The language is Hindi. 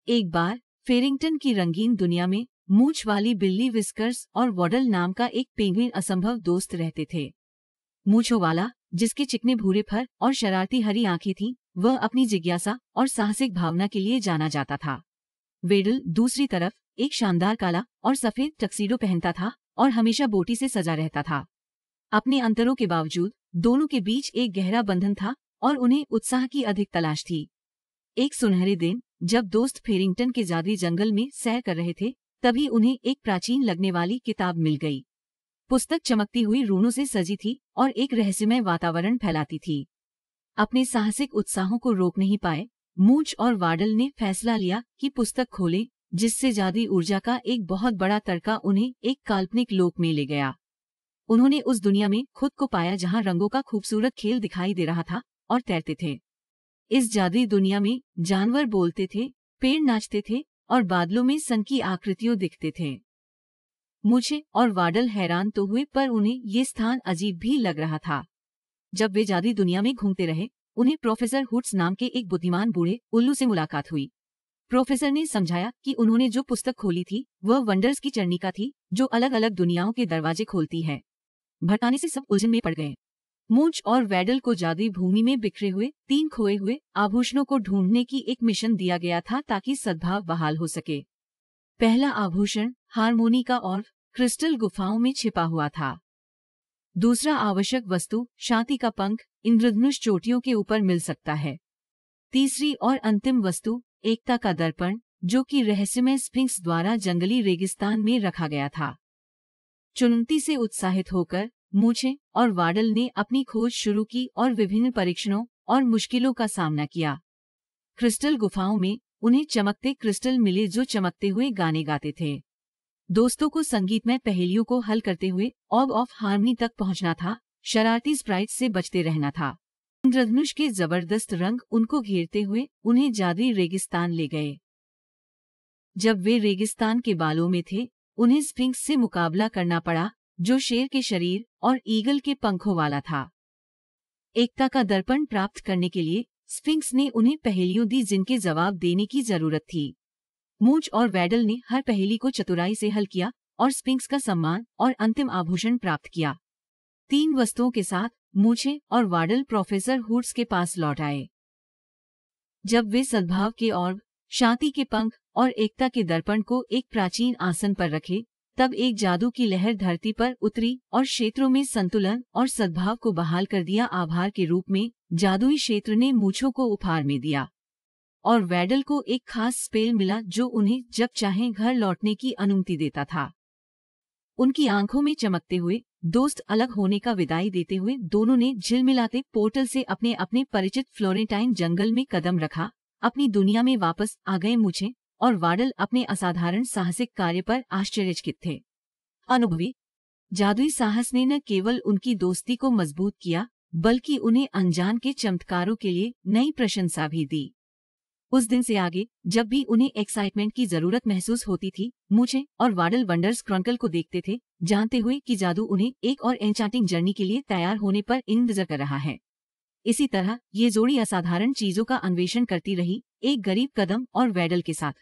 एक बार फेरिंगटन की रंगीन दुनिया में मूंछ वाली बिल्ली विस्कर्स और वॉडल नाम का एक पेंगुइन असंभव दोस्त रहते थे। मूंछों वाला, जिसके चिकने भूरे फर और शरारती हरी आंखें थीं, वह अपनी जिज्ञासा और साहसिक भावना के लिए जाना जाता था। वेडल दूसरी तरफ एक शानदार काला और सफेद टक्सीडो पहनता था और हमेशा बोटी से सजा रहता था। अपने अंतरों के बावजूद दोनों के बीच एक गहरा बंधन था और उन्हें उत्साह की अधिक तलाश थी। एक सुनहरे दिन जब दोस्त फेरिंगटन के जादुई जंगल में सैर कर रहे थे, तभी उन्हें एक प्राचीन लगने वाली किताब मिल गई। पुस्तक चमकती हुई रूनों से सजी थी और एक रहस्यमय वातावरण फैलाती थी। अपने साहसिक उत्साहों को रोक नहीं पाए, मूंछ और वाडल ने फैसला लिया कि पुस्तक खोलें, जिससे जादुई ऊर्जा का एक बहुत बड़ा तड़का उन्हें एक काल्पनिक लोक में ले गया। उन्होंने उस दुनिया में खुद को पाया जहां रंगों का खूबसूरत खेल दिखाई दे रहा था और तैरते थे। इस जादुई दुनिया में जानवर बोलते थे, पेड़ नाचते थे और बादलों में सन की आकृतियों दिखते थे। मूंछे और वाडल हैरान तो हुए, पर उन्हें ये स्थान अजीब भी लग रहा था। जब वे जादुई दुनिया में घूमते रहे, उन्हें प्रोफेसर हुड्स नाम के एक बुद्धिमान बूढ़े उल्लू से मुलाकात हुई। प्रोफेसर ने समझाया कि उन्होंने जो पुस्तक खोली थी वह वंडर्स की चर्निका थी, जो अलग अलग दुनियाओं के दरवाजे खोलती है। भटकाने से सब उलझन में पड़ गए। मूंछ और वैडल को जादुई भूमि में बिखरे हुए 3 खोए हुए आभूषणों को ढूंढने की एक मिशन दिया गया था ताकि सद्भाव बहाल हो सके। पहला आभूषण हारमोनिका और क्रिस्टल गुफाओं में छिपा हुआ था। दूसरा आवश्यक वस्तु शांति का पंख इंद्रधनुष चोटियों के ऊपर मिल सकता है। तीसरी और अंतिम वस्तु एकता का दर्पण, जो कि रहस्यमय स्फिंक्स द्वारा जंगली रेगिस्तान में रखा गया था। चुनौती से उत्साहित होकर मूंछे और वाडल ने अपनी खोज शुरू की और विभिन्न परीक्षणों और मुश्किलों का सामना किया। क्रिस्टल गुफाओं में उन्हें चमकते क्रिस्टल मिले जो चमकते हुए गाने गाते थे। दोस्तों को संगीतमय पहेलियों को हल करते हुए ऑर्ब ऑफ हार्मनी तक पहुंचना था, शरारती स्प्राइट से बचते रहना था। इंद्रधनुष के जबरदस्त रंग उनको घेरते हुए उन्हें जादुई रेगिस्तान ले गए। जब वे रेगिस्तान के बालों में थे, उन्हें स्फिंक्स से मुकाबला करना पड़ा, जो शेर के शरीर और ईगल के पंखों वाला था। एकता का दर्पण प्राप्त करने के लिए स्फिंक्स ने उन्हें पहेलियां दी जिनके जवाब देने की जरूरत थी। मूंछ और वैडल ने हर पहेली को चतुराई से हल किया और स्फिंक्स का सम्मान और अंतिम आभूषण प्राप्त किया। 3 वस्तुओं के साथ मूंछे और वाडल प्रोफेसर हुड्स के पास लौट आए। जब वे सद्भाव के ऑर्ब, शांति के पंख और एकता के दर्पण को एक प्राचीन आसन पर रखे, तब एक जादू की लहर धरती पर उतरी और क्षेत्रों में संतुलन और सद्भाव को बहाल कर दिया। आभार के रूप में जादुई क्षेत्र ने मूंछों को उपहार में दिया और वैडल को एक खास स्पेल मिला जो उन्हें जब चाहे घर लौटने की अनुमति देता था। उनकी आंखों में चमकते हुए दोस्त अलग होने का विदाई देते हुए दोनों ने झिलमिलाते पोर्टल से अपने अपने परिचित फ्लोरेंटाइन जंगल में कदम रखा। अपनी दुनिया में वापस आ गए मूंछे और वाडल अपने असाधारण साहसिक कार्य पर आश्चर्यचकित थे। अनुभवी जादुई साहस ने न केवल उनकी दोस्ती को मजबूत किया, बल्कि उन्हें अनजान के चमत्कारों के लिए नई प्रशंसा भी दी। उस दिन से आगे जब भी उन्हें एक्साइटमेंट की जरूरत महसूस होती थी, मूंछे और वाडल वंडर्स क्रॉनिकल को देखते थे, जानते हुए कि जादू उन्हें एक और एन्चांटिंग जर्नी के लिए तैयार होने पर इंतजार कर रहा है। इसी तरह ये जोड़ी असाधारण चीजों का अन्वेषण करती रही, एक गरीब कदम और वैडल के साथ।